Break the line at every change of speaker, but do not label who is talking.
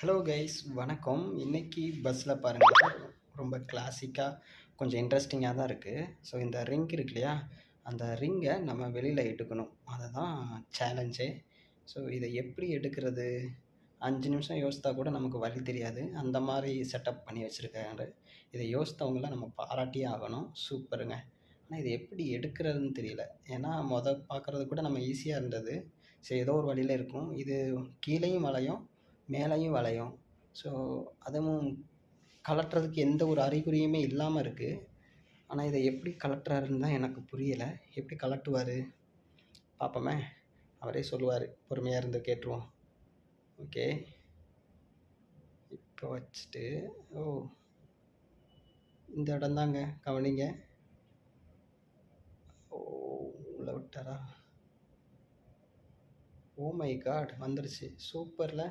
Hello guys, வணக்கம். இன்னைக்கு பஸ்ஸில் பாருங்கள், ரொம்ப கிளாசிக்காக கொஞ்சம் இன்ட்ரெஸ்டிங்காக தான் இருக்குது. ஸோ இந்த ரிங் இருக்கு இல்லையா, அந்த ரிங்கை நம்ம வெளியில் எடுக்கணும். அதுதான் சேலஞ்சே. ஸோ இதை எப்படி எடுக்கிறது? 5 நிமிஷம் யோசித்தா கூட நமக்கு வழி தெரியாது. அந்த மாதிரி செட்டப் பண்ணி வச்சுருக்காங்க. இதை யோசித்தவங்கள நம்ம பாராட்டியே ஆகணும். சூப்பருங்க. ஆனால் இது எப்படி எடுக்கிறதுன்னு தெரியல. ஏன்னா பார்க்குறது கூட நம்ம ஈஸியாக இருந்தது. சரி, ஏதோ ஒரு வழியில் இருக்கும். இது கீழேயும் வளையும், மேலேயும் வளையும். ஸோ அதுவும் கழட்டுறதுக்கு எந்த ஒரு அறிகுறியுமே இல்லாமல் இருக்குது. ஆனால் இதை எப்படி கழட்டுறாருன்னு தான் எனக்கு புரியலை. எப்படி கழட்டுவார் பார்ப்போமே. அவரே சொல்லுவார். பொறுமையாக இருந்து கேட்டுருவோம். ஓகே, இப்போ வச்சுட்டு இந்த இடம் தாங்க, கவனிங்க. உள்ள விட்டாரா? ஓ மை காட், வந்துருச்சு. சூப்பரில்.